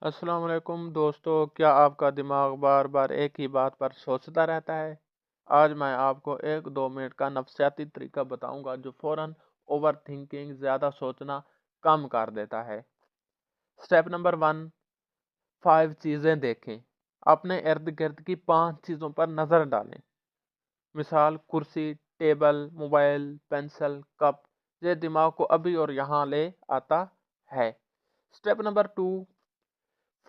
अस्सलाम वालेकुम दोस्तों, क्या आपका दिमाग बार बार एक ही बात पर सोचता रहता है? आज मैं आपको 1-2 मिनट का नफसियाती तरीका बताऊंगा जो फ़ौरन ओवर थिंकिंग, ज़्यादा सोचना कम कर देता है। स्टेप नंबर 1, 5 चीज़ें देखें। अपने इर्द गिर्द की 5 चीज़ों पर नज़र डालें। मिसाल कुर्सी, टेबल, मोबाइल, पेंसिल, कप। ये दिमाग को अभी और यहाँ ले आता है। स्टेप नंबर 2,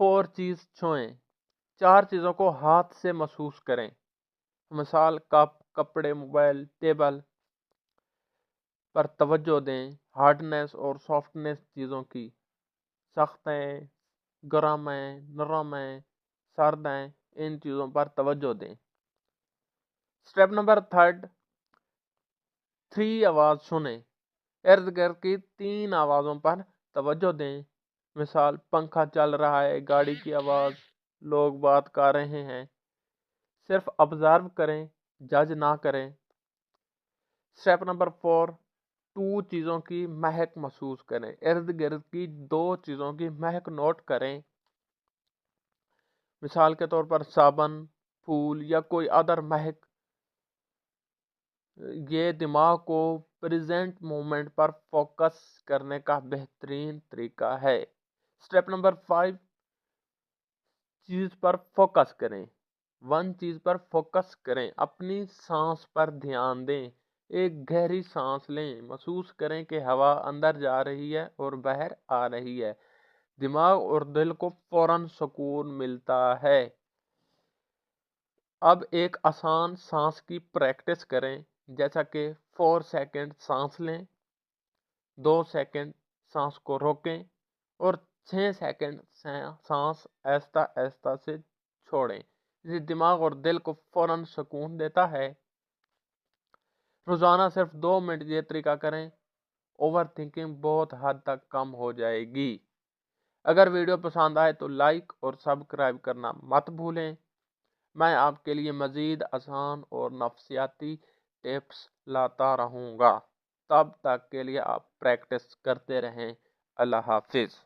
4 चीज़ छुएं। 4 चीज़ों को हाथ से महसूस करें। मिसाल कप, कपड़े, मोबाइल, टेबल पर तवज्जो दें। हार्डनेस और सॉफ्टनेस चीज़ों की, सख्त हैं, गर्म हैं, नरम हैं, सर्द हैं, इन चीज़ों पर तवज्जो दें। स्टेप नंबर 3, 3 आवाज़ सुनें। इर्द गिर्द की 3 आवाज़ों पर तवज्जो दें। मिसाल पंखा चल रहा है, गाड़ी की आवाज़, लोग बात कर रहे हैं। सिर्फ ऑब्जर्व करें, जज ना करें। स्टेप नंबर 4, 2 चीज़ों की महक महसूस करें। इर्द गिर्द की 2 चीज़ों की महक नोट करें। मिसाल के तौर पर साबन, फूल या कोई अदर महक। ये दिमाग को प्रेजेंट मोमेंट पर फोकस करने का बेहतरीन तरीका है। स्टेप नंबर 5, चीज़ पर फोकस करें। 1 चीज़ पर फोकस करें। अपनी सांस पर ध्यान दें। एक गहरी सांस लें। महसूस करें कि हवा अंदर जा रही है और बाहर आ रही है। दिमाग और दिल को फौरन सुकून मिलता है। अब एक आसान सांस की प्रैक्टिस करें, जैसा कि 4 सेकंड सांस लें, 2 सेकंड सांस को रोकें और 6 सेकंड सांस आहिस्ता आहिस्ता से छोड़ें। ये दिमाग और दिल को फौरन सुकून देता है। रोज़ाना सिर्फ 2 मिनट ये तरीका करें, ओवर थिंकिंग बहुत हद तक कम हो जाएगी। अगर वीडियो पसंद आए तो लाइक और सब्सक्राइब करना मत भूलें। मैं आपके लिए मज़ीद आसान और नफसियाती टिप्स लाता रहूँगा। तब तक के लिए आप प्रैक्टिस करते रहें। अल्लाह हाफिज़।